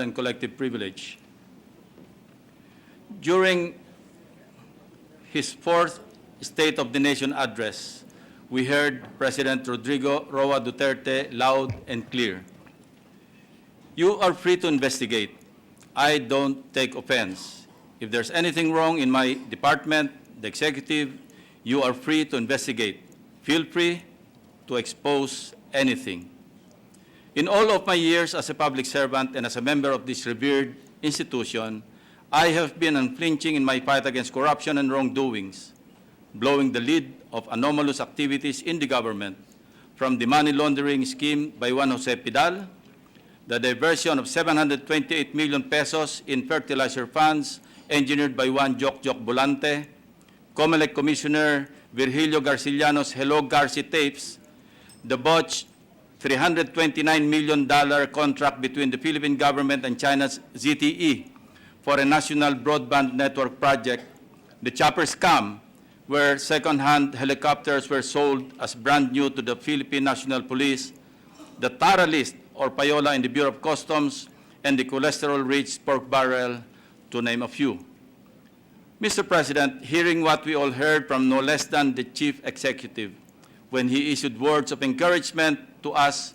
and collective privilege. During his fourth State of the Nation address, we heard President Rodrigo Roa Duterte loud and clear. You are free to investigate. I don't take offense. If there's anything wrong in my department, the executive, you are free to investigate. Feel free to expose anything. In all of my years as a public servant and as a member of this revered institution, I have been unflinching in my fight against corruption and wrongdoings, blowing the lid of anomalous activities in the government, from the money laundering scheme by one Jose Pidal, the diversion of 728 million pesos in fertilizer funds engineered by one Joc Volante, COMELEC Commissioner Virgilio Garciliano's Hello Garci tapes, the botched $329 million contract between the Philippine government and China's ZTE for a national broadband network project, the chopper scam, where second-hand helicopters were sold as brand new to the Philippine National Police, the Tara list or payola in the Bureau of Customs, and the cholesterol-rich pork barrel, to name a few. Mr. President, hearing what we all heard from no less than the Chief Executive when he issued words of encouragement to us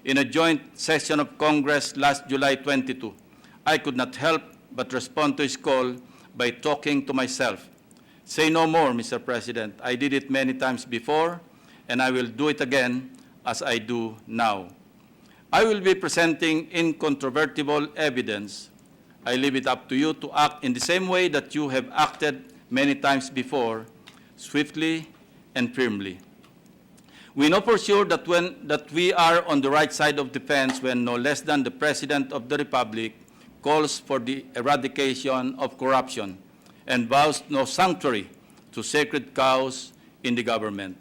in a joint session of Congress last July 22, I could not help but respond to his call by talking to myself. Say no more, Mr. President. I did it many times before, and I will do it again as I do now. I will be presenting incontrovertible evidence. I leave it up to you to act in the same way that you have acted many times before, swiftly and firmly. We know for sure that we are on the right side of the fence when no less than the President of the Republic calls for the eradication of corruption and vows no sanctuary to sacred cows in the government.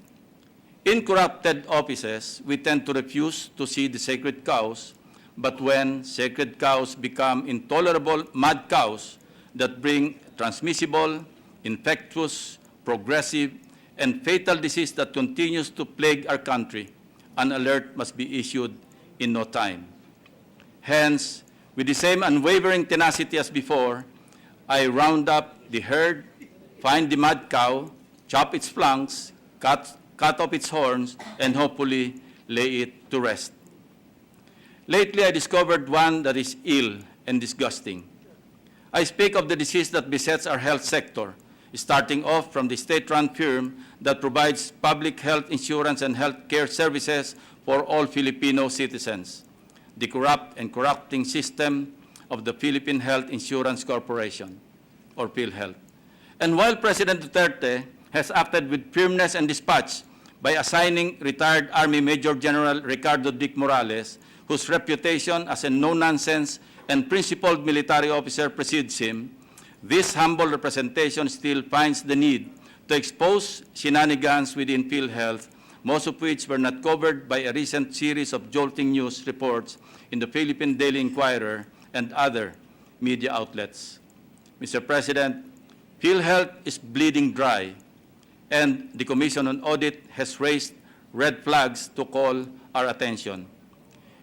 In corrupted offices, we tend to refuse to see the sacred cows, but when sacred cows become intolerable mad cows that bring transmissible, infectious, progressive, and fatal disease that continues to plague our country, an alert must be issued in no time. Hence, with the same unwavering tenacity as before, I round up the herd, find the mad cow, chop its flanks, cut off its horns, and hopefully lay it to rest. Lately, I discovered one that is ill and disgusting. I speak of the disease that besets our health sector, starting off from the state-run firm that provides public health insurance and health care services for all Filipino citizens, the corrupt and corrupting system of the Philippine Health Insurance Corporation, or PhilHealth. And while President Duterte has acted with firmness and dispatch by assigning retired Army Major General Ricardo Dick Morales, whose reputation as a no-nonsense and principled military officer precedes him, this humble representation still finds the need to expose shenanigans within PhilHealth, most of which were not covered by a recent series of jolting news reports in the Philippine Daily Inquirer and other media outlets. Mr. President, PhilHealth is bleeding dry, and the Commission on Audit has raised red flags to call our attention.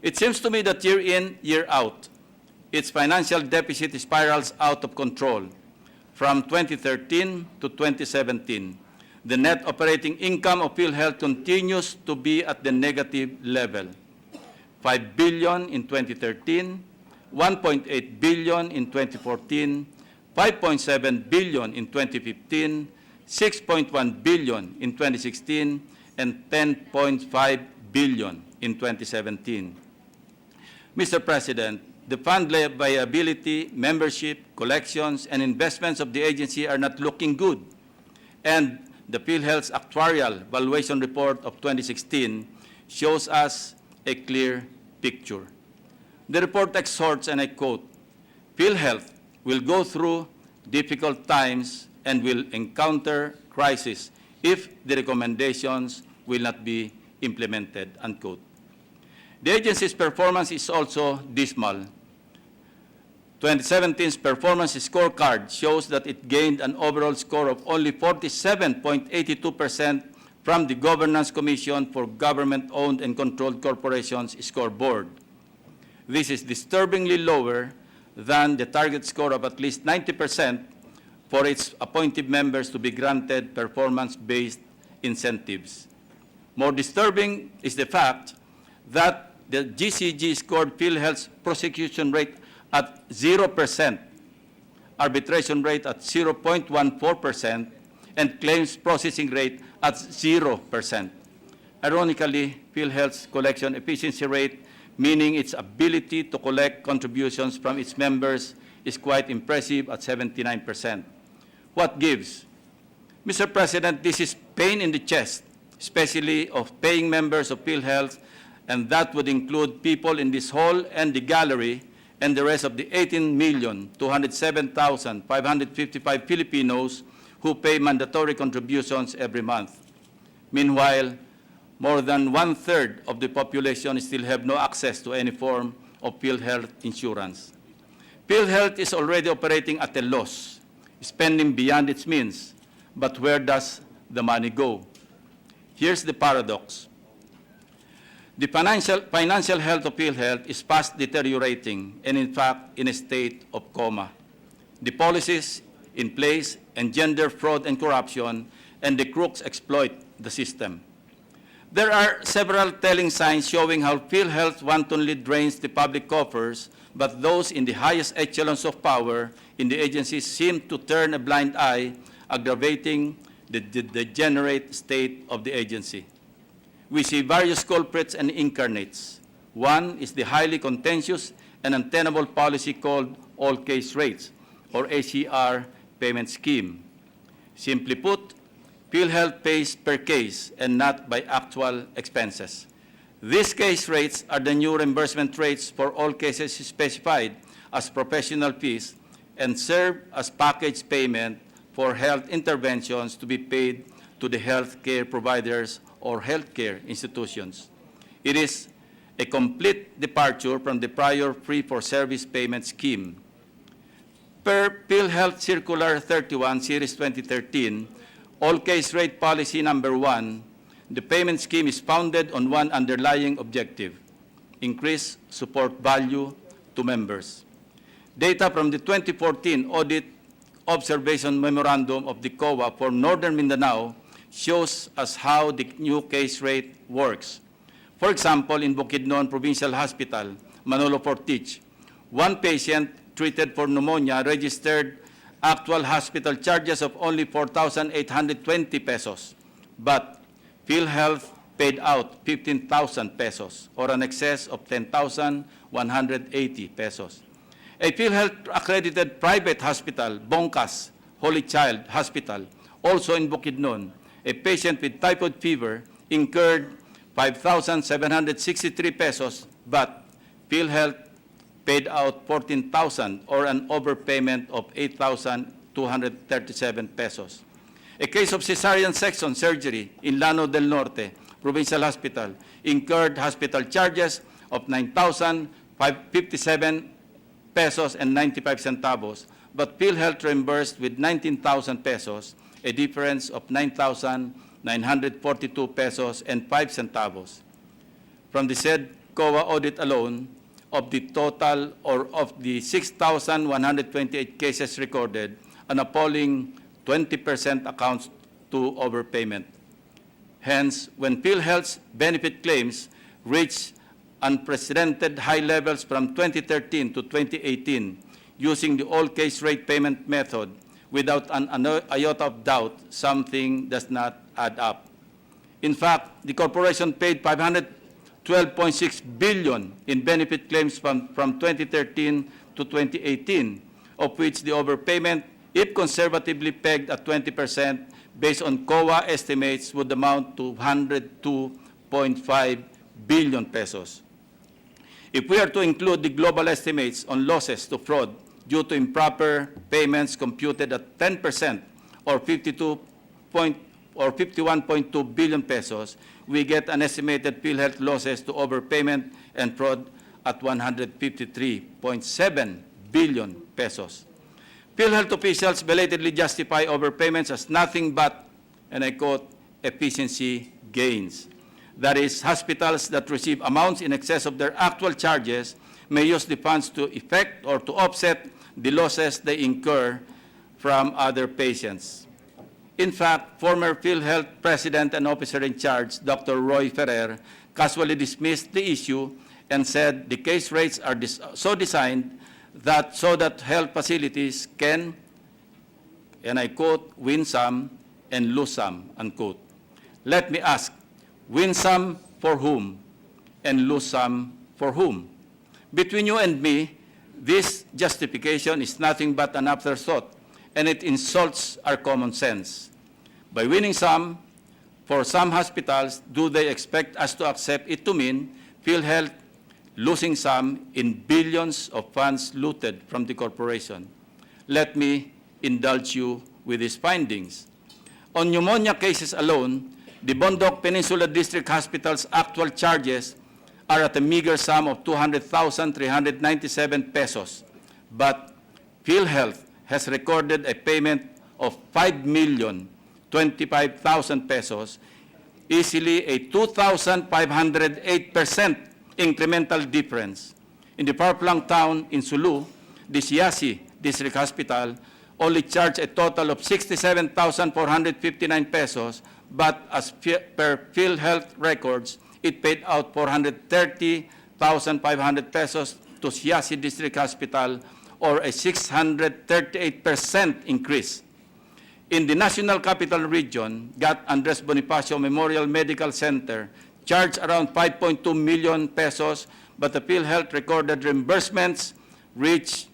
It seems to me that year in, year out, its financial deficit spirals out of control. From 2013 to 2017, the net operating income of PhilHealth continues to be at the negative level. 5 billion in 2013, 1.8 billion in 2014, 5.7 billion in 2015, 6.1 billion in 2016, and 10.5 billion in 2017. Mr. President, the fund viability, membership, collections, and investments of the agency are not looking good. And the PhilHealth's actuarial valuation report of 2016 shows us a clear picture. The report exhorts, and I quote, PhilHealth will go through difficult times and will encounter crisis if the recommendations will not be implemented, unquote. The agency's performance is also dismal. 2017's performance scorecard shows that it gained an overall score of only 47.82% from the Governance Commission for Government-Owned and Controlled Corporations scoreboard. This is disturbingly lower than the target score of at least 90% for its appointed members to be granted performance-based incentives. More disturbing is the fact that the GCG scored PhilHealth's prosecution rate at 0%, arbitration rate at 0.14%, and claims processing rate at 0%. Ironically, PhilHealth's collection efficiency rate, meaning its ability to collect contributions from its members, is quite impressive at 79%. What gives? Mr. President, this is pain in the chest, especially of paying members of PhilHealth, and that would include people in this hall and the gallery and the rest of the 18,207,555 Filipinos who pay mandatory contributions every month. Meanwhile, more than one-third of the population still have no access to any form of PhilHealth insurance. PhilHealth is already operating at a loss, spending beyond its means. But where does the money go? Here's the paradox. The financial health of PhilHealth is fast deteriorating and, in fact, in a state of coma. The policies in place engender fraud and corruption, and the crooks exploit the system. There are several telling signs showing how PhilHealth wantonly drains the public coffers, but those in the highest echelons of power in the agency seem to turn a blind eye, aggravating the degenerate state of the agency. We see various culprits and incarnates. One is the highly contentious and untenable policy called all-case rates, or ACR payment scheme. Simply put, PhilHealth pays per case and not by actual expenses. These case rates are the new reimbursement rates for all cases specified as professional fees and serve as package payment for health interventions to be paid to the healthcare providers or healthcare institutions. It is a complete departure from the prior fee-for-service payment scheme. Per PhilHealth Circular 31, Series 2013, all-case rate policy number 1, the payment scheme is founded on one underlying objective: increase support value to members. Data from the 2014 Audit Observation Memorandum of the COA for Northern Mindanao shows us how the new case rate works. For example, in Bukidnon Provincial Hospital, Manolo Fortich, one patient treated for pneumonia registered actual hospital charges of only 4,820 pesos, but PhilHealth paid out 15,000 pesos, or an excess of 10,180 pesos. A PhilHealth-accredited private hospital, Bongkas Holy Child Hospital, also in Bukidnon, a patient with typhoid fever incurred 5,763 pesos, but PhilHealth paid out 14,000, or an overpayment of 8,237 pesos. A case of cesarean section surgery in Llano del Norte Provincial Hospital incurred hospital charges of 9,057 pesos and 95 centavos, but PhilHealth reimbursed with 19,000 pesos, a difference of 9,942 pesos and 5 centavos. From the said COA audit alone, of the total or of the 6,128 cases recorded, an appalling 20% accounts to overpayment. Hence, when PhilHealth's benefit claims reached unprecedented high levels from 2013 to 2018, using the all-case rate payment method, without an iota of doubt, something does not add up. In fact, the corporation paid 512.6 billion in benefit claims from 2013 to 2018, of which the overpayment, if conservatively pegged at 20%, based on COA estimates, would amount to 102.5 billion pesos. If we are to include the global estimates on losses to fraud due to improper payments computed at 10%, or 51.2 billion pesos, we get an estimated PhilHealth losses to overpayment and fraud at 153.7 billion pesos. PhilHealth officials belatedly justify overpayments as nothing but, and I quote, efficiency gains. That is, hospitals that receive amounts in excess of their actual charges may use the funds to effect or to offset the losses they incur from other patients. In fact, former PhilHealth President and Officer in Charge, Dr. Roy Ferrer, casually dismissed the issue and said the case rates are so designed that so that health facilities can, and I quote, win some and lose some, unquote. Let me ask, win some for whom and lose some for whom? Between you and me, this justification is nothing but an afterthought, and it insults our common sense. By winning some, for some hospitals, do they expect us to accept it to mean PhilHealth losing some in billions of funds looted from the corporation? Let me indulge you with these findings. On pneumonia cases alone, the Bondok Peninsula District Hospital's actual charges are at a meager sum of 200,397 pesos, but PhilHealth has recorded a payment of 5,025,000 pesos, easily a 2,508% incremental difference. In the far-flung town in Sulu, the Siasi District Hospital only charged a total of 67,459 pesos, but as per PhilHealth records, it paid out 430,500 pesos to Siasi District Hospital, or a 638% increase. In the National Capital Region, GAT Andres Bonifacio Memorial Medical Center charged around 5.2 million pesos, but the PhilHealth recorded reimbursements reached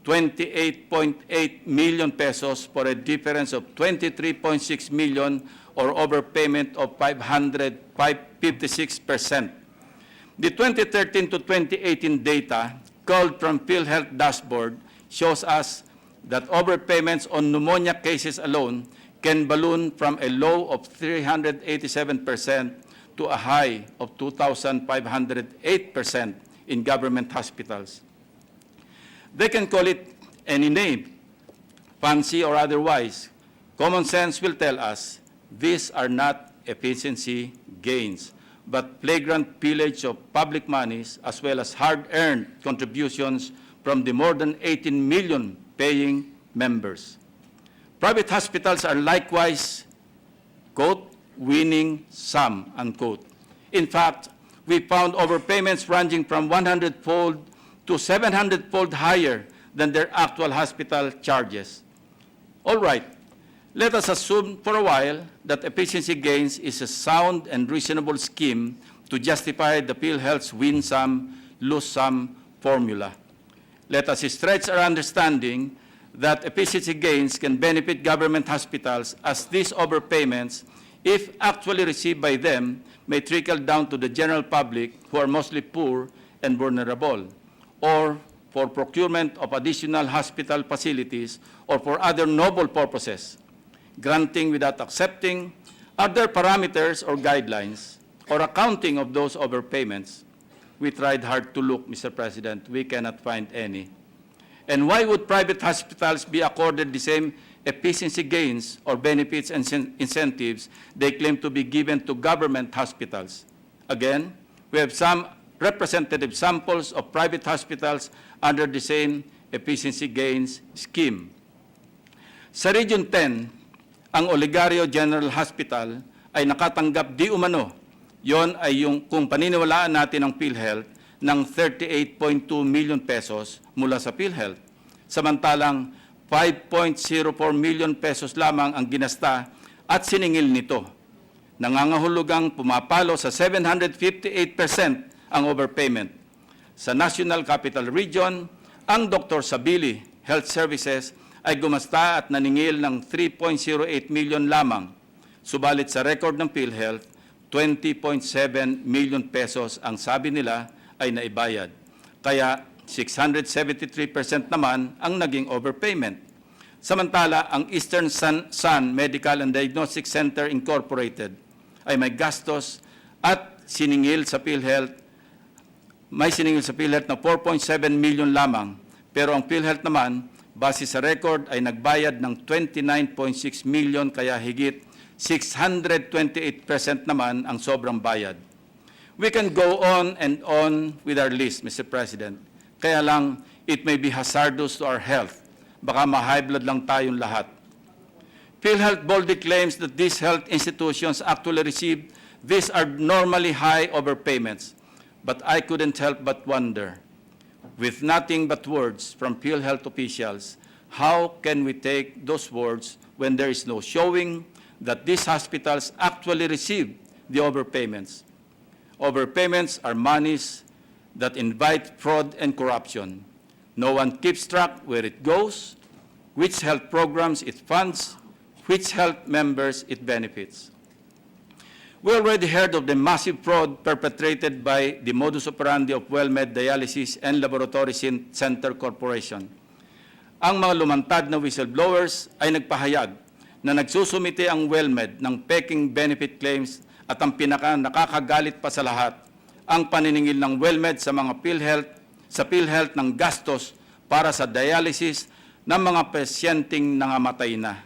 28.8 million pesos for a difference of 23.6 million, or overpayment of 556%. The 2013 to 2018 data culled from PhilHealth dashboard shows us that overpayments on pneumonia cases alone can balloon from a low of 387% to a high of 2,508% in government hospitals. They can call it any name, fancy or otherwise. Common sense will tell us these are not efficiency gains, but flagrant pillage of public monies as well as hard-earned contributions from the more than 18 million paying members. Private hospitals are likewise, quote, winning some, unquote. In fact, we found overpayments ranging from 100-fold to 700-fold higher than their actual hospital charges. All right, let us assume for a while that efficiency gains is a sound and reasonable scheme to justify the PhilHealth's win some, lose some formula. Let us stretch our understanding that efficiency gains can benefit government hospitals, as these overpayments, if actually received by them, may trickle down to the general public who are mostly poor and vulnerable, or for procurement of additional hospital facilities, or for other noble purposes. Granting without accepting other parameters or guidelines, or accounting of those overpayments. We tried hard to look, Mr. President. We cannot find any. And why would private hospitals be accorded the same efficiency gains or benefits and incentives they claim to be given to government hospitals? Again, we have some representative samples of private hospitals under the same efficiency gains scheme. Sa Region 10, ang Oligario General Hospital ay nakatanggap di umano, yon ay yung kung paniniwalaan natin ang PhilHealth, ng 38.2 million pesos mula sa PhilHealth. Samantalang 5.04 million pesos lamang ang ginasta at siningil nito. Nangangahulugang pumapalo sa 758% ang overpayment. Sa National Capital Region, ang Dr. Sabili Health Services ay gumasta at naningil ng 3.08 million lamang. Subalit sa record ng PhilHealth, 20.7 million pesos ang sabi nila ay naibayad. Kaya 673% naman ang naging overpayment. Samantala, ang Eastern Sun Medical and Diagnostic Center Incorporated ay may gastos at siningil sa PhilHealth, may siningil sa PhilHealth na 4.7 million lamang. Pero ang PhilHealth naman, base sa record, ay nagbayad ng 29.6 million, kaya higit 628% naman ang sobrang bayad. We can go on and on with our list, Mr. President. Kaya lang, it may be hazardous to our health. Baka ma-high blood lang tayong lahat. PhilHealth boldly claims that these health institutions actually receive these are normally high overpayments. But I couldn't help but wonder, with nothing but words from PhilHealth officials, how can we take those words when there is no showing that these hospitals actually receive the overpayments? Overpayments are monies that invite fraud and corruption. No one keeps track where it goes, which health programs it funds, which health members it benefits. We already heard of the massive fraud perpetrated by the modus operandi of WellMed Dialysis and Laboratory Center Corporation. Ang mga lumantad na whistleblowers ay nagpahayag na nagsusumite ang WellMed ng peking benefit claims at ang nakakagalit pa sa lahat, ang paniningil ng WellMed sa mga PhilHealth ng gastos para sa dialysis ng mga pasyenteng nangamatay na.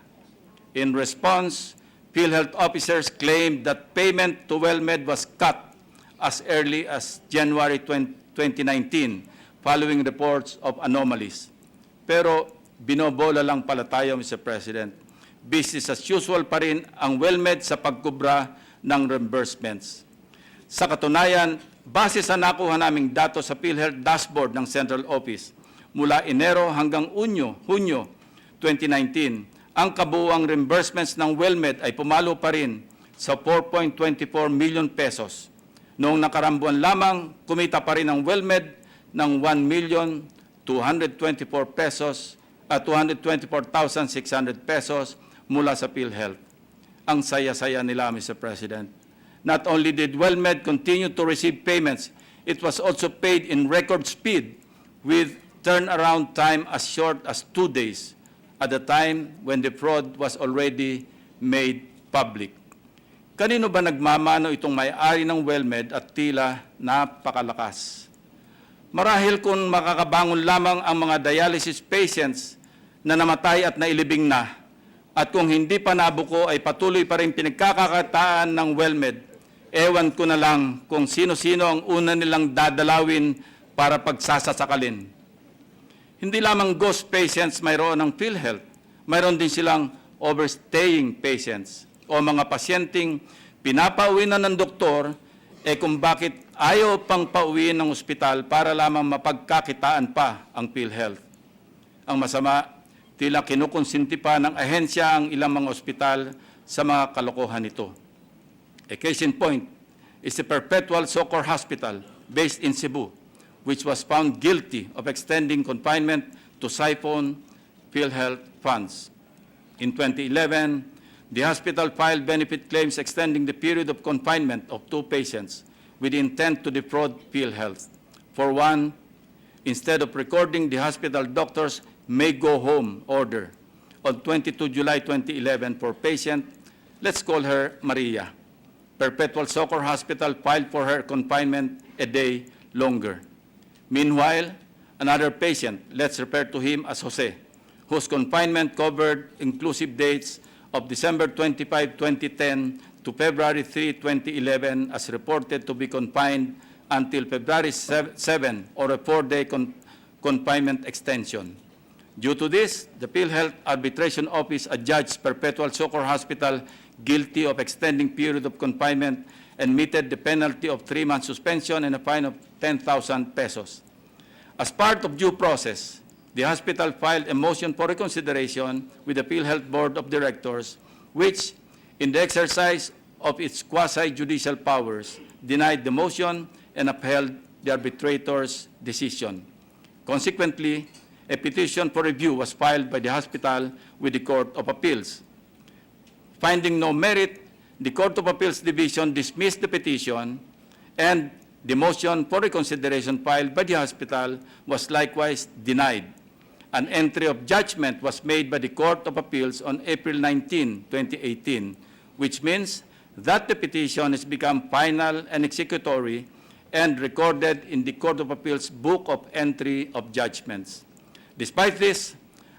In response, PhilHealth officers claimed that payment to WellMed was cut as early as January 2019 following reports of anomalies. Pero binobola lang pala tayo, Mr. President. Business as usual pa rin ang WellMed sa pagkubra ng reimbursements. Sa katunayan, base sa nakuha naming datos sa PhilHealth dashboard ng Central Office, mula Enero hanggang Hunyo 2019, ang kabuuang reimbursements ng WellMed ay pumalo pa rin sa 4.24 million pesos. Noong nakarambuan lamang, kumita pa rin ang WellMed ng 1,224,600 pesos mula sa PhilHealth. Ang saya-saya nila, Mr. President. Not only did WellMed continue to receive payments, it was also paid in record speed with turnaround time as short as 2 days, at the time when the fraud was already made public. Kanino ba nagmamano itong may-ari ng WellMed at tila napakalakas? Marahil kung makakabangon lamang ang mga dialysis patients na namatay at nailibing na, at kung hindi pa nabuko ay patuloy pa rin pinagkakakitaan ng WellMed, ewan ko na lang kung sino-sino ang una nilang dadalawin para pagsasasakalin. Hindi lamang ghost patients mayroon ng PhilHealth, mayroon din silang overstaying patients o mga pasyenteng pinapauwi na ng doktor, kung bakit ayaw pang pauwiin ng ospital para lamang mapagkakitaan pa ang PhilHealth. Ang masama, tila kinukonsinti pa ng ahensya ang ilang mga ospital sa mga kalokohan nito. A case in point is the Perpetual Soccer Hospital based in Cebu, which was found guilty of extending confinement to siphon PhilHealth funds. In 2011, the hospital filed benefit claims extending the period of confinement of 2 patients with the intent to defraud PhilHealth. For one, instead of recording the hospital doctors may go home order on 22 July 2011 for patient, let's call her Maria. Perpetual Soccer Hospital filed for her confinement a day longer. Meanwhile, another patient, let's refer to him as Jose, whose confinement covered inclusive dates of December 25, 2010 to February 3, 2011, as reported to be confined until February 7 or a 4-day confinement extension. Due to this, the PhilHealth Arbitration Office adjudged Perpetual Soccer Hospital guilty of extending period of confinement and meted the penalty of 3-month suspension and a fine of 10,000 pesos. As part of due process, the hospital filed a motion for reconsideration with the PhilHealth Board of Directors, which, in the exercise of its quasi-judicial powers, denied the motion and upheld the arbitrator's decision. Consequently, a petition for review was filed by the hospital with the Court of Appeals. Finding no merit, the Court of Appeals Division dismissed the petition, and the motion for reconsideration filed by the hospital was likewise denied. An entry of judgment was made by the Court of Appeals on April 19, 2018, which means that the petition has become final and executory and recorded in the Court of Appeals Book of Entry of Judgments. Despite this,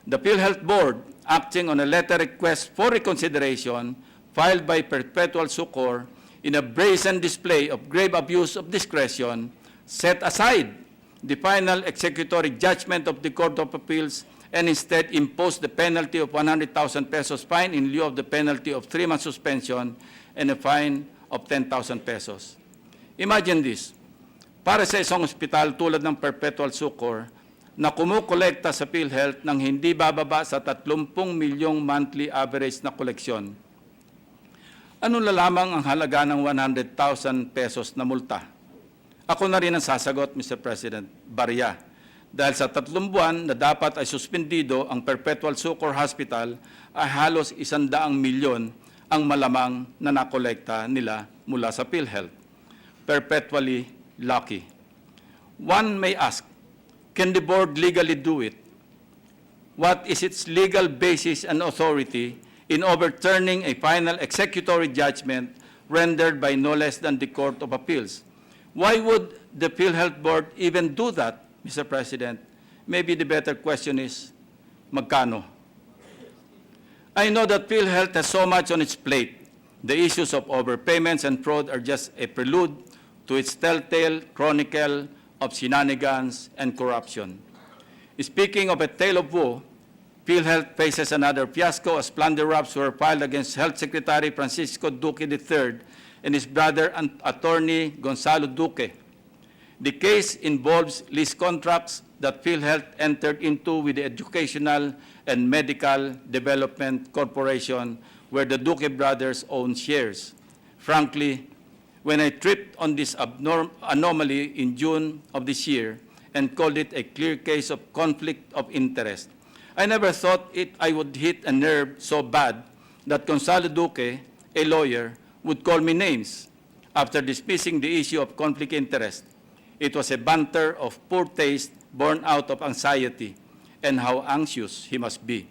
the PhilHealth Board, acting on a letter request for reconsideration filed by Perpetual Succor, in a brazen display of grave abuse of discretion, set aside the final executory judgment of the Court of Appeals and instead impose the penalty of 100,000 pesos fine in lieu of the penalty of 3-month suspension and a fine of 10,000 pesos. Imagine this, para sa isang ospital tulad ng Perpetual Succor na kumukolekta sa PhilHealth ng hindi bababa sa 30 milyong monthly average na koleksyon, ano na lamang ang halaga ng 100,000 pesos na multa? Ako na rin ang sasagot, Mr. President, barya. Dahil sa 3 buwan na dapat ay suspendido ang Perpetual Succor Hospital, ay halos 100 milyon ang malamang na nakolekta nila mula sa PhilHealth. Perpetually lucky. One may ask, can the board legally do it? What is its legal basis and authority in overturning a final executory judgment rendered by no less than the Court of Appeals? Why would the PhilHealth Board even do that, Mr. President? Maybe the better question is, magkano? I know that PhilHealth has so much on its plate. The issues of overpayments and fraud are just a prelude to its telltale chronicle of shenanigans and corruption. Speaking of a tale of woe, PhilHealth faces another fiasco as plunder raps were filed against Health Secretary Francisco Duque III and his brother and attorney Gonzalo Duque. The case involves lease contracts that PhilHealth entered into with the Educational and Medical Development Corporation, where the Duque brothers own shares. Frankly, when I tripped on this anomaly in June of this year and called it a clear case of conflict of interest, I never thought I would hit a nerve so bad that Gonzalo Duque, a lawyer, would call me names after dismissing the issue of conflict interest. It was a banter of poor taste born out of anxiety and how anxious he must be.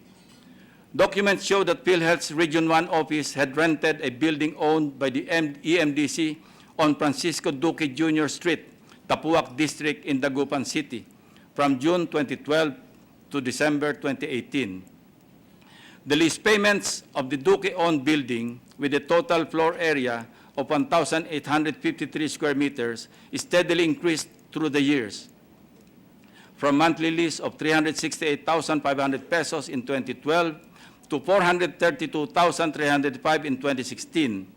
Documents show that PhilHealth's Region 1 office had rented a building owned by the EMDC on Francisco Duque Jr. Street, Tapuac District in Dagupan City, from June 2012 to December 2018. The lease payments of the Duque-owned building with a total floor area of 1,853 square meters steadily increased through the years, from monthly lease of 368,500 pesos in 2012 to 432,305 in 2016.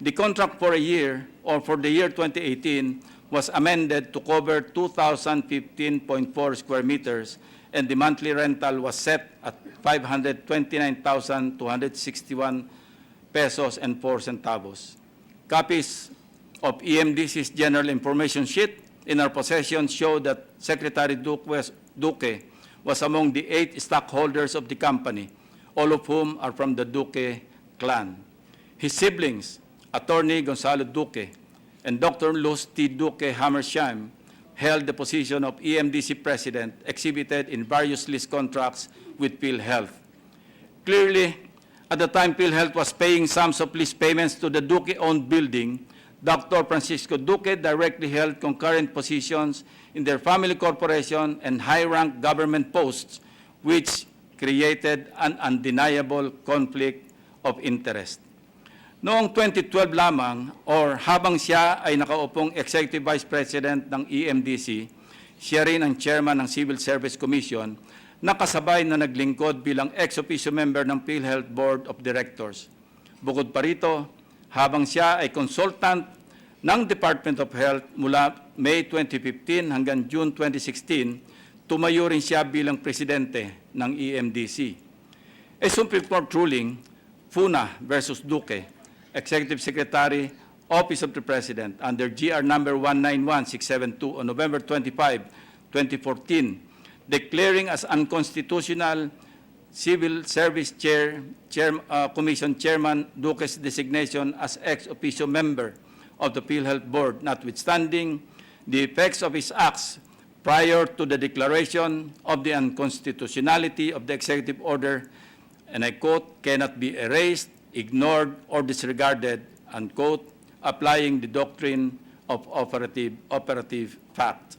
The contract for a year, or for the year 2018, was amended to cover 2,015.4 square meters, and the monthly rental was set at 529,261 pesos and 4 centavos. Copies of EMDC's General Information Sheet in our possession show that Secretary Duque was among the 8 stockholders of the company, all of whom are from the Duque clan. His siblings, Attorney Gonzalo Duque and Dr. Luz T. Duque Hammersheim, held the position of EMDC president exhibited in various lease contracts with PhilHealth. Clearly, at the time PhilHealth was paying sums of lease payments to the Duque-owned building, Dr. Francisco Duque directly held concurrent positions in their family corporation and high-rank government posts, which created an undeniable conflict of interest. Noong 2012 lamang, or habang siya ay nakaupong Executive Vice President ng EMDC, siya rin ang chairman ng Civil Service Commission, nakasabay na naglingkod bilang ex-officio member ng PhilHealth Board of Directors. Bukod pa rito, habang siya ay consultant ng Department of Health mula May 2015 hanggang June 2016, tumayo rin siya bilang presidente ng EMDC. A Supreme Court ruling, Funa versus Duque, Executive Secretary, Office of the President, under GR number 191672 on November 25, 2014, declaring as unconstitutional Civil Service Commission Chairman Duque's designation as ex-officio member of the PhilHealth Board, notwithstanding the effects of his acts prior to the declaration of the unconstitutionality of the executive order, and I quote, cannot be erased, ignored, or disregarded, unquote, applying the doctrine of operative fact.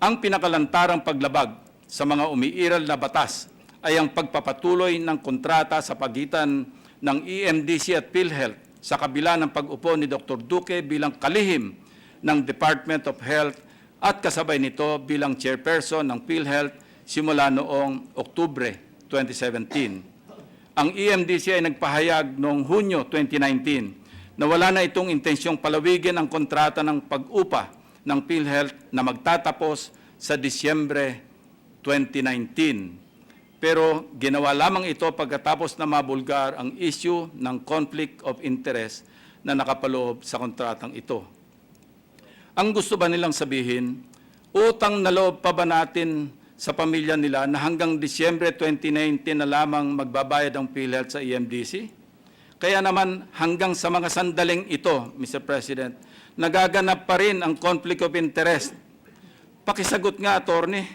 Ang pinakalantarang paglabag sa mga umiiral na batas ay ang pagpapatuloy ng kontrata sa pagitan ng EMDC at PhilHealth sa kabila ng pag-upo ni Dr. Duque bilang kalihim ng Department of Health at kasabay nito bilang chairperson ng PhilHealth simula noong Oktubre 2017. Ang EMDC ay nagpahayag noong Hunyo 2019 na wala na itong intensyong palawigin ang kontrata ng pag-upa ng PhilHealth na magtatapos sa Disyembre 2019. Pero ginawa lamang ito pagkatapos na mabulgar ang issue ng conflict of interest na nakapaloob sa kontratang ito. Ang gusto ba nilang sabihin, utang na loob pa ba natin sa pamilya nila na hanggang Disyembre 2019 na lamang magbabayad ang PhilHealth sa EMDC? Kaya naman hanggang sa mga sandaling ito, Mr. President, nagaganap pa rin ang conflict of interest. Pakisagot nga, Attorney.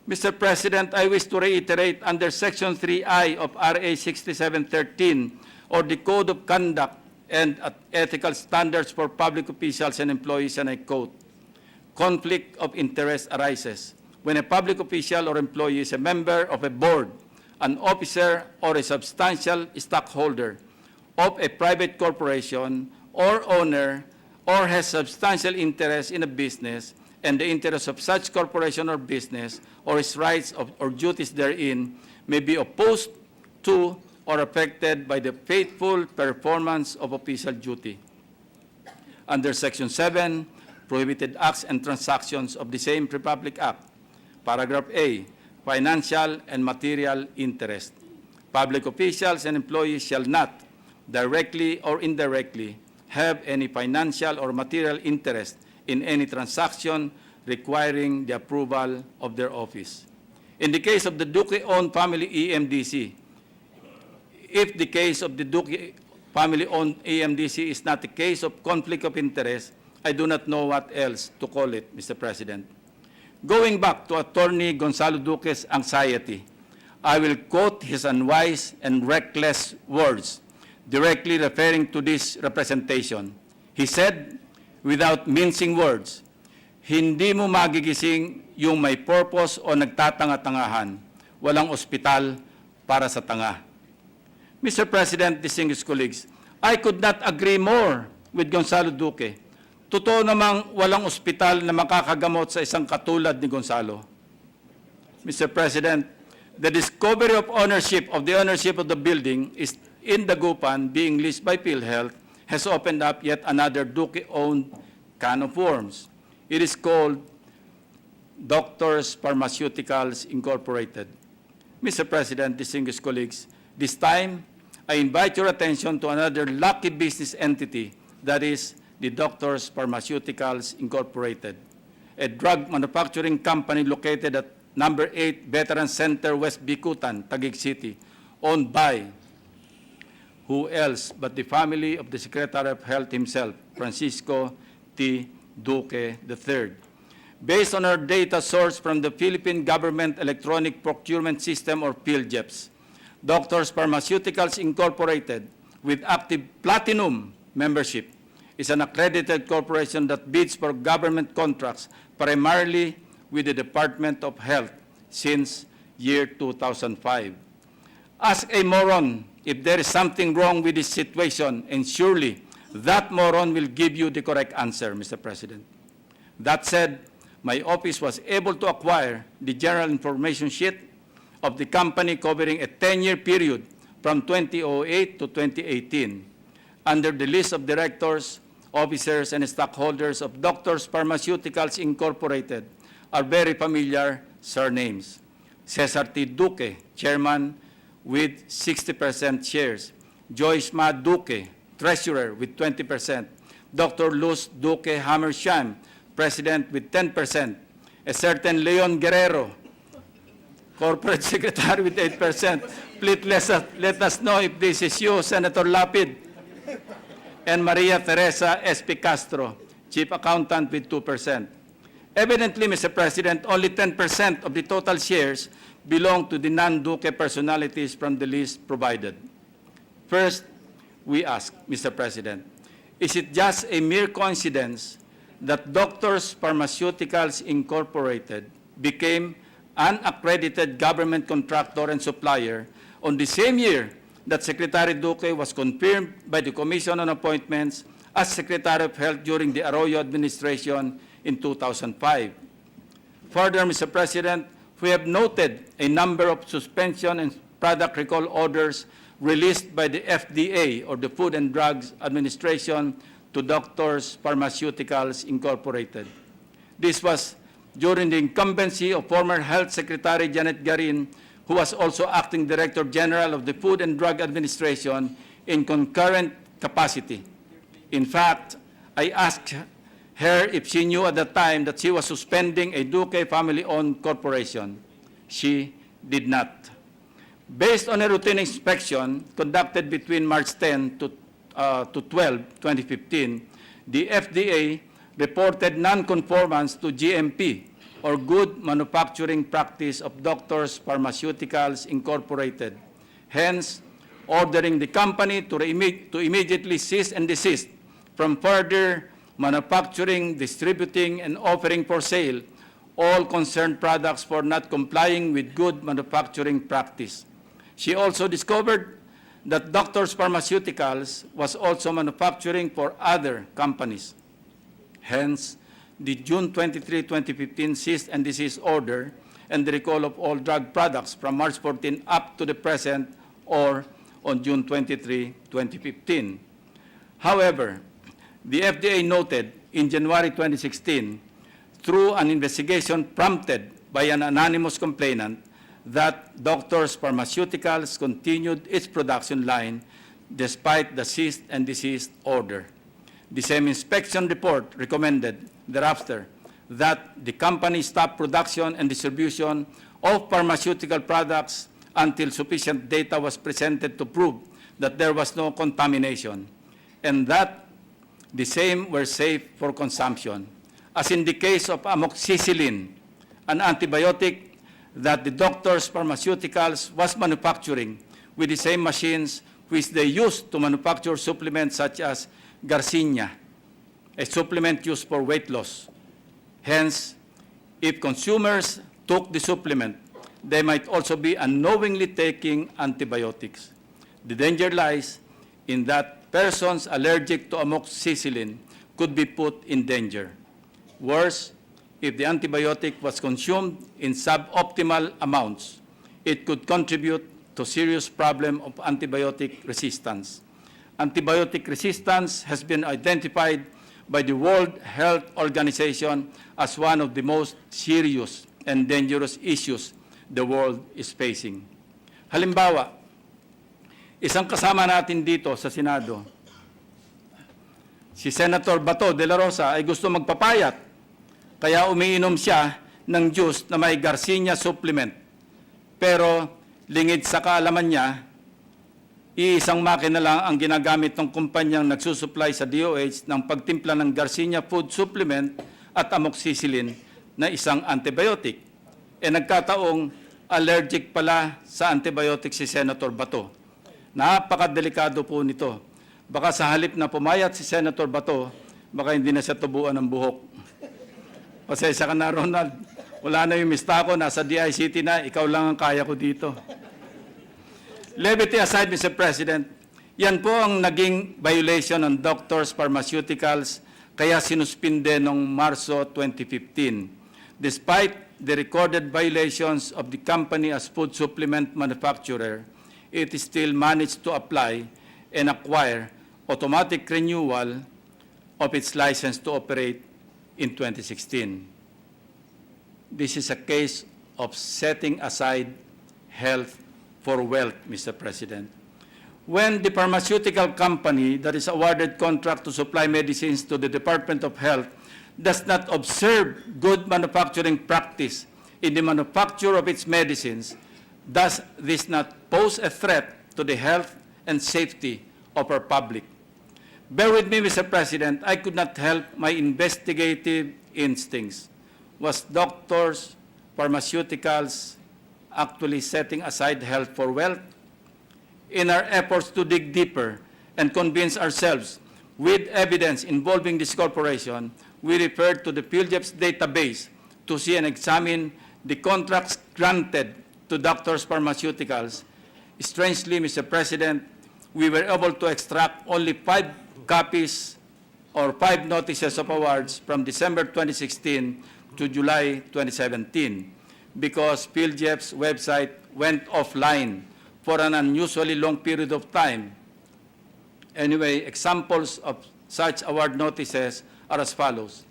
Mr. President, I wish to reiterate under Section 3I of RA 6713 or the Code of Conduct and Ethical Standards for Public Officials and Employees, and I quote, conflict of interest arises when a public official or employee is a member of a board, an officer, or a substantial stockholder of a private corporation or owner, or has substantial interest in a business, and the interests of such corporation or business, or his rights or duties therein, may be opposed to or affected by the faithful performance of official duty. Under Section 7, Prohibited Acts and Transactions of the same Republic Act, Paragraph A, Financial and Material Interest. Public officials and employees shall not, directly or indirectly, have any financial or material interest in any transaction requiring the approval of their office. In the case of the Duque-owned family EMDC, if the case of the Duque family-owned EMDC is not a case of conflict of interest, I do not know what else to call it, Mr. President. Going back to Attorney Gonzalo Duque's anxiety, I will quote his unwise and reckless words, directly referring to this representation. He said, without mincing words, hindi mo magigising yung may purpose o nagtatanga-tangahan. Walang ospital para sa tanga. Mr. President, distinguished colleagues, I could not agree more with Gonzalo Duque. Totoo namang walang ospital na makakagamot sa isang katulad ni Gonzalo. Mr. President, the discovery of the ownership of the building is in Dagupan being leased by PhilHealth has opened up yet another Duque-owned can of worms. It is called Doctors Pharmaceuticals Incorporated. Mr. President, distinguished colleagues, this time, I invite your attention to another lucky business entity, that is the Doctors Pharmaceuticals Incorporated, a drug manufacturing company located at number 8 Veteran Center, West Bicutan, Taguig City, owned by who else but the family of the Secretary of Health himself, Francisco T. Duque III. Based on our data sourced from the Philippine Government Electronic Procurement System, or PhilJEPS, Doctors Pharmaceuticals Incorporated, with active platinum membership, is an accredited corporation that bids for government contracts primarily with the Department of Health since year 2005. Ask a moron if there is something wrong with this situation, and surely that moron will give you the correct answer, Mr. President. That said, my office was able to acquire the general information sheet of the company covering a 10-year period from 2008 to 2018. Under the list of directors, officers, and stockholders of Doctors Pharmaceuticals Incorporated are very familiar surnames. Cesar T. Duque, Chairman with 60% shares. Joyce Ma Duque, Treasurer with 20%. Dr. Luz Duque Hammersham, President with 10%. A certain Leon Guerrero, Corporate Secretary with 8%. Please let us know if this is you, Senator Lapid. And Maria Teresa S.P. Castro, Chief Accountant with 2%. Evidently, Mr. President, only 10% of the total shares belong to the non-Duque personalities from the list provided. First, we ask, Mr. President, is it just a mere coincidence that Doctors Pharmaceuticals Incorporated became an accredited government contractor and supplier on the same year that Secretary Duque was confirmed by the Commission on Appointments as Secretary of Health during the Arroyo administration in 2005. Further, Mr. President, we have noted a number of suspension and product recall orders released by the FDA, or the Food and Drugs Administration, to Doctors Pharmaceuticals Incorporated. This was during the incumbency of former Health Secretary Janet Garin, who was also Acting Director General of the Food and Drug Administration in concurrent capacity. In fact, I asked her if she knew at the time that she was suspending a Duque family-owned corporation. She did not. Based on a routine inspection conducted between March 10 to 12, 2015, the FDA reported non-conformance to GMP, or Good Manufacturing Practice of Doctors Pharmaceuticals Incorporated, hence ordering the company to immediately cease and desist from further manufacturing, distributing, and offering for sale all concerned products for not complying with good manufacturing practice. She also discovered that Doctors Pharmaceuticals was also manufacturing for other companies. Hence, the June 23, 2015 cease and desist order and the recall of all drug products from March 14 up to the present, or on June 23, 2015. However, the FDA noted in January 2016, through an investigation prompted by an anonymous complainant, that Doctors Pharmaceuticals continued its production line despite the cease and desist order. The same inspection report recommended thereafter that the company stop production and distribution of pharmaceutical products until sufficient data was presented to prove that there was no contamination, and that the same were safe for consumption, as in the case of amoxicillin, an antibiotic that the Doctors Pharmaceuticals was manufacturing with the same machines which they used to manufacture supplements such as Garcinia, a supplement used for weight loss. Hence, if consumers took the supplement, they might also be unknowingly taking antibiotics. The danger lies in that persons allergic to amoxicillin could be put in danger. Worse, if the antibiotic was consumed in suboptimal amounts, it could contribute to serious problem of antibiotic resistance. Antibiotic resistance has been identified by the World Health Organization as one of the most serious and dangerous issues the world is facing. Halimbawa, isang kasama natin dito sa Senado, si Senator Bato de la Rosa, ay gusto magpapayat, kaya umiinom siya ng juice na may Garcinia supplement. Pero lingid sa kaalaman niya, iisang makina lang ang ginagamit ng kumpanyang nagsusupply sa DOH ng pagtimpla ng Garcinia food supplement at amoxicillin na isang antibiotic. E nagkataong allergic pala sa antibiotic si Senator Bato. Napakadelikado po nito. Baka sa halip na pumayat si Senator Bato, baka hindi na siya tubuan ng buhok. Pasensya ka na, Ronald. Wala na yung mista ko, nasa DICT na, ikaw lang ang kaya ko dito. Levity aside, Mr. President, yan po ang naging violation ng Doctors Pharmaceuticals, kaya sinuspinde noong Marso 2015. Despite the recorded violations of the company as food supplement manufacturer, it still managed to apply and acquire automatic renewal of its license to operate in 2016. This is a case of setting aside health for wealth, Mr. President. When the pharmaceutical company that is awarded contract to supply medicines to the Department of Health does not observe good manufacturing practice in the manufacture of its medicines, does this not pose a threat to the health and safety of our public? Bear with me, Mr. President, I could not help my investigative instincts. Was Doctors Pharmaceuticals actually setting aside health for wealth? In our efforts to dig deeper and convince ourselves with evidence involving this corporation, we referred to the PhilJEP's database to see and examine the contracts granted to Doctors Pharmaceuticals. Strangely, Mr. President, we were able to extract only 5 copies or 5 notices of awards from December 2016 to July 2017 because PhilJEP's website went offline for an unusually long period of time. Anyway, examples of such award notices are as follows.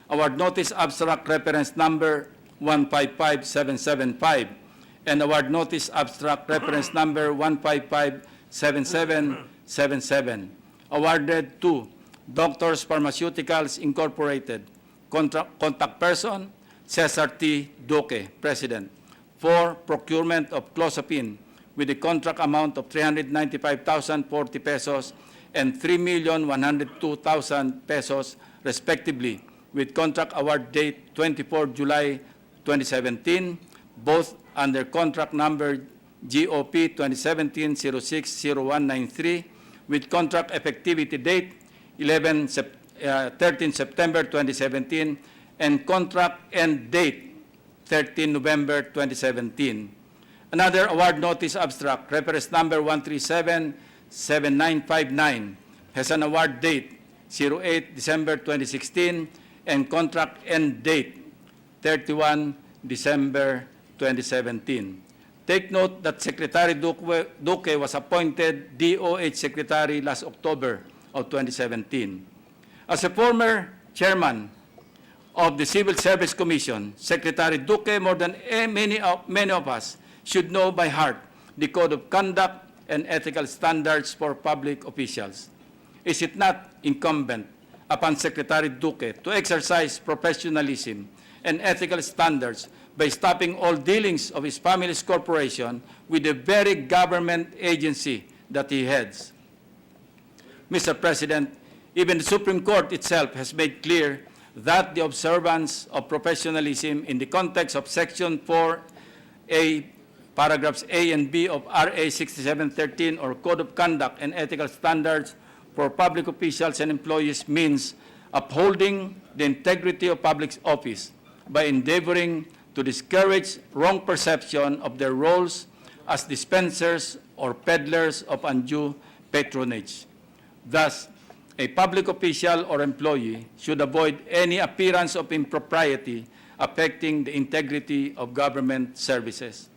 Award Notice Abstract Reference Number 155775 and Award Notice Abstract Reference Number 1557777. Awarded to Doctors Pharmaceuticals Incorporated, Contact Person, Cesar T. Duque, President, for procurement of clozapine with a contract amount of 395,040 pesos and 3,102,000 pesos, respectively, with contract award date 24 July 2017, both under contract number GOP 2017-06-0193, with contract effectivity date 13 September 2017, and contract end date 13 November 2017. Another award notice abstract, reference number 1377959, has an award date 08 December 2016 and contract end date 31 December 2017. Take note that Secretary Duque was appointed DOH Secretary last October of 2017. As a former chairman of the Civil Service Commission, Secretary Duque, more than many of us, should know by heart the Code of Conduct and Ethical Standards for Public Officials. Is it not incumbent upon Secretary Duque to exercise professionalism and ethical standards by stopping all dealings of his family's corporation with the very government agency that he heads? Mr. President, even the Supreme Court itself has made clear that the observance of professionalism in the context of Section 4A, paragraphs A and B of RA 6713 or Code of Conduct and Ethical Standards for Public Officials and Employees means upholding the integrity of public office by endeavoring to discourage wrong perception of their roles as dispensers or peddlers of undue patronage. Thus, a public official or employee should avoid any appearance of impropriety affecting the integrity of government services.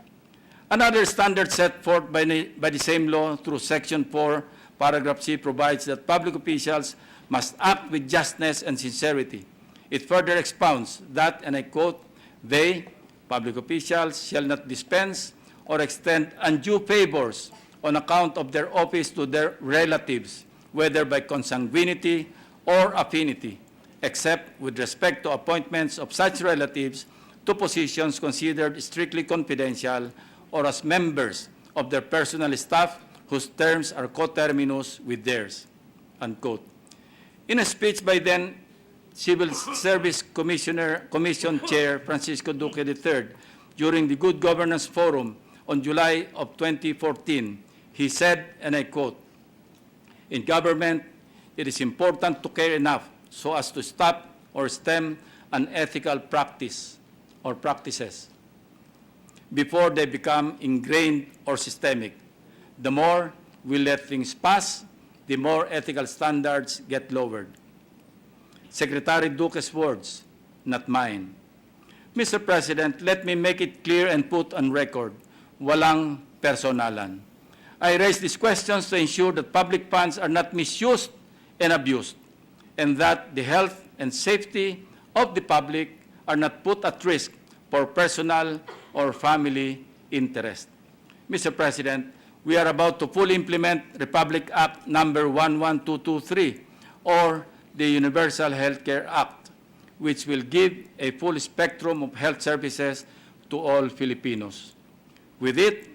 Another standard set forth by the same law through Section 4, paragraph C provides that public officials must act with justness and sincerity. It further expounds that, and I quote, they, public officials, shall not dispense or extend undue favors on account of their office to their relatives, whether by consanguinity or affinity, except with respect to appointments of such relatives to positions considered strictly confidential or as members of their personal staff whose terms are coterminous with theirs, unquote. In a speech by then Civil Service Commission Chair Francisco Duque III during the Good Governance Forum on July of 2014, he said, and I quote, "In government, it is important to care enough so as to stop or stem unethical practice or practices before they become ingrained or systemic. The more we let things pass, the more ethical standards get lowered." Secretary Duque's words, not mine. Mr. President, let me make it clear and put on record, walang personalan. I raise these questions to ensure that public funds are not misused and abused, and that the health and safety of the public are not put at risk for personal or family interest. Mr. President, we are about to fully implement Republic Act number 11223, or the Universal Healthcare Act, which will give a full spectrum of health services to all Filipinos. With it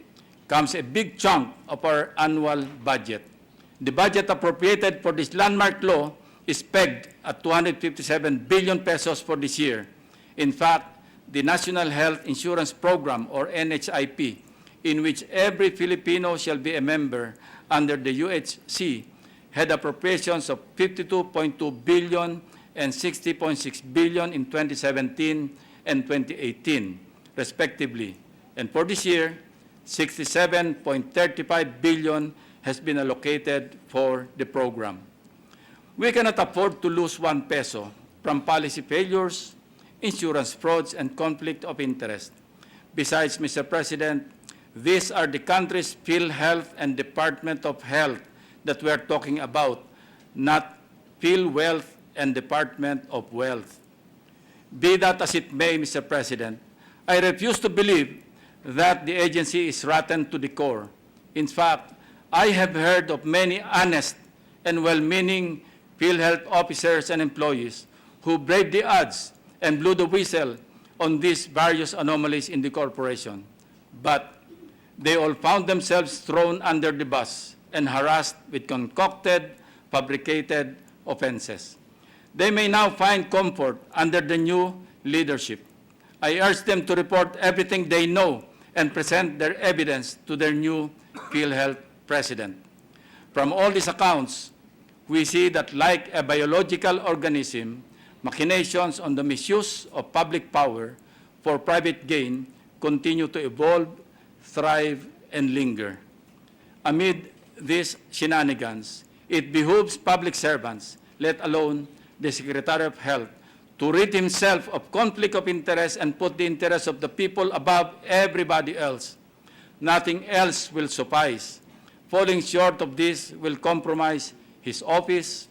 comes a big chunk of our annual budget. The budget appropriated for this landmark law is pegged at 257 billion pesos for this year. In fact, the National Health Insurance Program, or NHIP, in which every Filipino shall be a member under the UHC, had appropriations of 52.2 billion and 60.6 billion in 2017 and 2018, respectively. And for this year, 67.35 billion has been allocated for the program. We cannot afford to lose 1 peso from policy failures, insurance frauds, and conflict of interest. Besides, Mr. President, these are the country's PhilHealth and Department of Health that we are talking about, not PhilWealth and Department of Wealth. Be that as it may, Mr. President, I refuse to believe that the agency is rotten to the core. In fact, I have heard of many honest and well-meaning PhilHealth officers and employees who braved the odds and blew the whistle on these various anomalies in the corporation. But they all found themselves thrown under the bus and harassed with concocted, fabricated offenses. They may now find comfort under the new leadership. I urge them to report everything they know and present their evidence to their new PhilHealth president. From all these accounts, we see that like a biological organism, machinations on the misuse of public power for private gain continue to evolve, thrive, and linger. Amid these shenanigans, it behooves public servants, let alone the Secretary of Health, to rid himself of conflict of interest and put the interests of the people above everybody else. Nothing else will suffice. Falling short of this will compromise his office,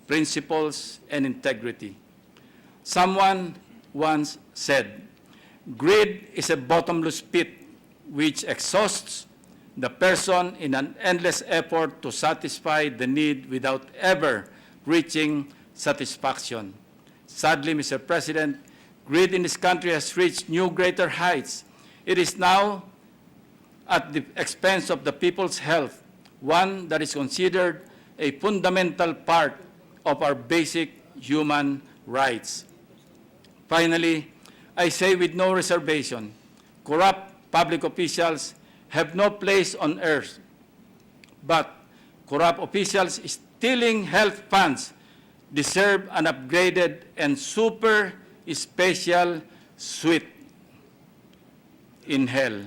principles, and integrity. Someone once said, "Greed is a bottomless pit which exhausts the person in an endless effort to satisfy the need without ever reaching satisfaction." Sadly, Mr. President, greed in this country has reached new greater heights. It is now at the expense of the people's health, one that is considered a fundamental part of our basic human rights. Finally, I say with no reservation, corrupt public officials have no place on earth, but corrupt officials stealing health funds deserve an upgraded and super special suite in hell.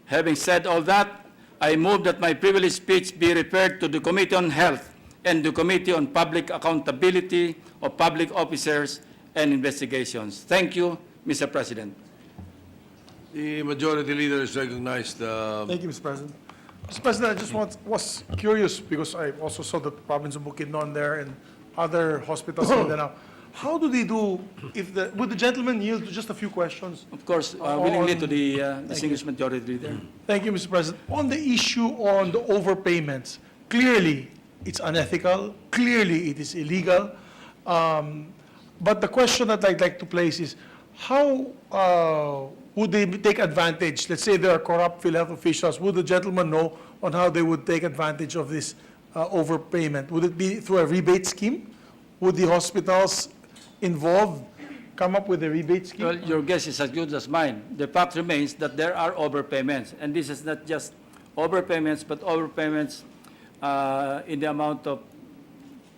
Having said all that, I move that my privileged speech be referred to the Committee on Health and the Committee on Public Accountability of Public Officers and Investigations. Thank you, Mr. President. The majority leader is recognized. Thank you, Mr. President. Mr. President, I just was curious because I also saw the province of Bukidnon there and other hospitals in Mindanao. How do they do would the gentleman yield to just a few questions? Of course, willingly to the distinguished majority leader. Thank you, Mr. President. On the issue on the overpayments, clearly it's unethical, clearly it is illegal. But the question that I'd like to place is, how would they take advantage? Let's say there are corrupt PhilHealth officials. Would the gentleman know on how they would take advantage of this overpayment? Would it be through a rebate scheme? Would the hospitals involved come up with a rebate scheme? Well, your guess is as good as mine. The fact remains that there are overpayments, and this is not just overpayments, but overpayments in the amount of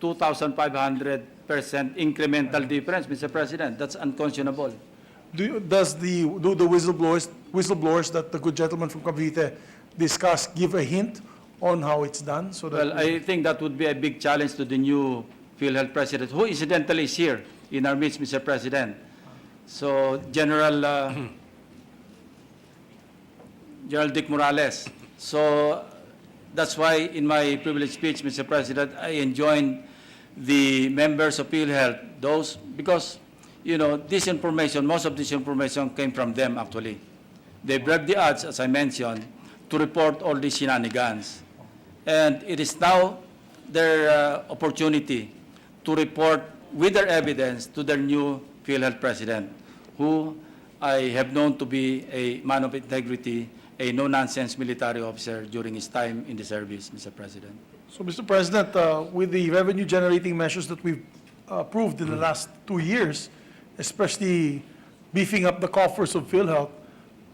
2,500% incremental difference, Mr. President. That's unconscionable. Do the whistleblowers that the good gentleman from Cavite discussed give a hint on how it's done? So that Well, I think that would be a big challenge to the new PhilHealth president, who incidentally is here in our midst, Mr. President. So, General Dick Morales. So, that's why in my privileged speech, Mr. President, I enjoined the members of PhilHealth, because, you know, this information, most of this information came from them actually. They braved the odds, as I mentioned, to report all these shenanigans. And it is now their opportunity to report with their evidence to their new PhilHealth president, who I have known to be a man of integrity, a no-nonsense military officer during his time in the service, Mr. President. So, Mr. President, with the revenue-generating measures that we've approved in the last 2 years, especially beefing up the coffers of PhilHealth,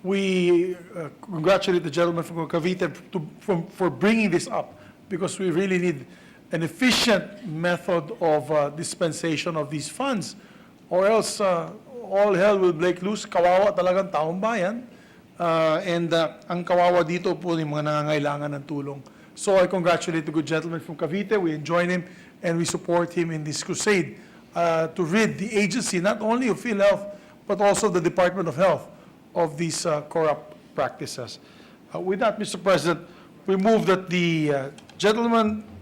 we congratulate the gentleman from Cavite for bringing this up, because we really need an efficient method of dispensation of these funds, or else all hell will break loose. Kawawa talagang taong bayan, and ang kawawa dito po yung mga nangangailangan ng tulong. So I congratulate the good gentleman from Cavite. We join him and we support him in this crusade to rid the agency, not only of PhilHealth, but also the Department of Health, of these corrupt practices. With that, Mr. President, we move that the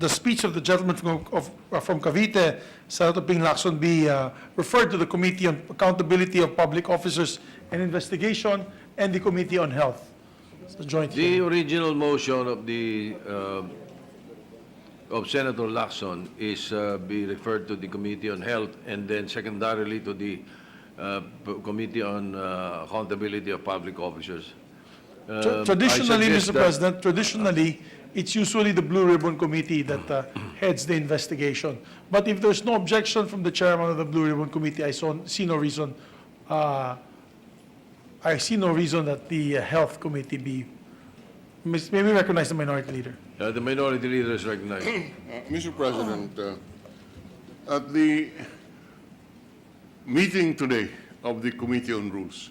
speech of the gentleman from Cavite, Senator Ping Lacson, be referred to the Committee on Accountability of Public Officers and Investigation and the Committee on Health. It's a joint The hearing. original motion of Senator Lacson is be referred to the Committee on Health and then secondarily to the Committee on Accountability of Public Officers. Traditionally, I suggest Mr. that- President, traditionally, it's usually the Blue Ribbon Committee that heads the investigation. But if there's no objection from the chairman of the Blue Ribbon Committee, see no reason that the Health Committee be. May we recognize the Minority Leader? The Minority Leader is recognized. Mr. President, at the meeting today of the Committee on Rules,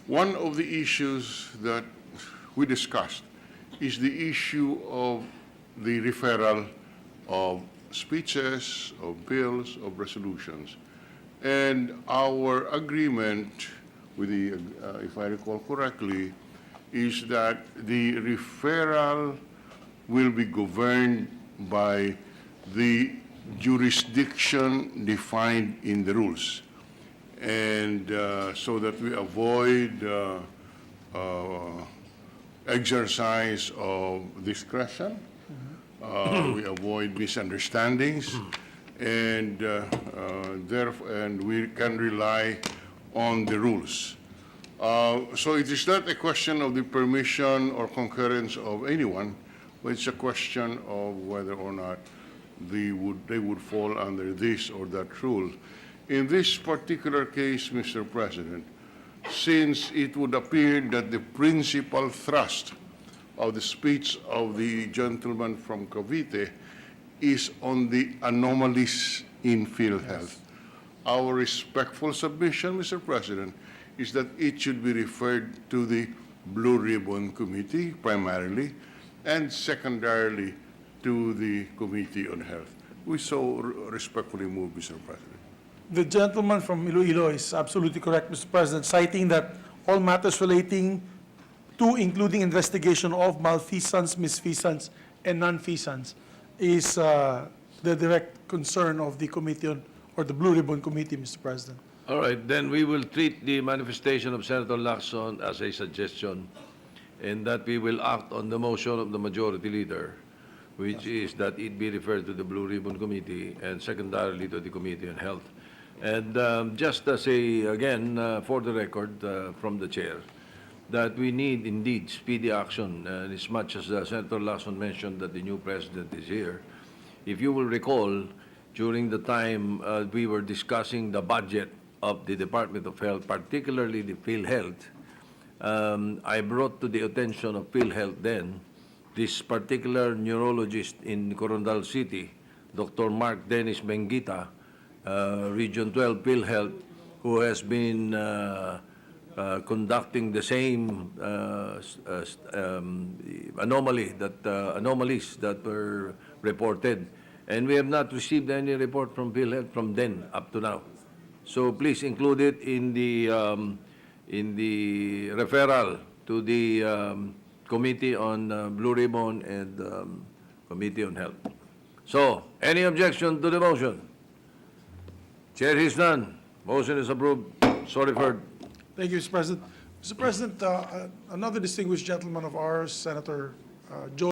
one of the issues that we discussed is the issue of the referral of speeches, of bills, of resolutions. And our agreement with the, if I recall correctly, is that the referral will be governed by the jurisdiction defined in the rules. And so that we avoid exercise of discretion, we avoid misunderstandings, and therefore, and we can rely on the rules. So it is not a question of the permission or concurrence of anyone, but it's a question of whether or not they would fall under this or that rule. In this particular case, Mr. President, since it would appear that the principal thrust of the speech of the gentleman from Cavite is on the anomalies in field health, our respectful submission, Mr. President, is that it should be referred to the Blue Ribbon Committee primarily, and secondarily to the Committee on Health. We so respectfully move, Mr. President. The gentleman from Iloilo is absolutely correct, Mr. President, citing that all matters relating to, including investigation of malfeasance, misfeasance, and nonfeasance, is the direct concern of the Committee on, or the Blue Ribbon Committee, Mr. President. All right, then we will treat the manifestation of Senator Lacson as a suggestion, and that we will act on the motion of the Majority Leader, which is that it be referred to the Blue Ribbon Committee and secondarily to the Committee on Health. And just to say again, for the record, from the chair, that we need indeed speedy action. And as much as Senator Lacson mentioned that the new president is here, if you will recall, during the time we were discussing the budget of the Department of Health, particularly the PhilHealth, I brought to the attention of PhilHealth then this particular neurologist in Corondal City, Dr. Mark Dennis Benguita, Region 12 PhilHealth, who has been conducting the same anomalies that were reported. And we have not received any report from PhilHealth from then up to now. So please include it in the referral to the Committee on Blue Ribbon and Committee on Health. So, any objection to the motion? Chair hears none. Motion is approved. So referred. Thank you, Mr. President. Mr. President, another distinguished gentleman of ours, Senator Joe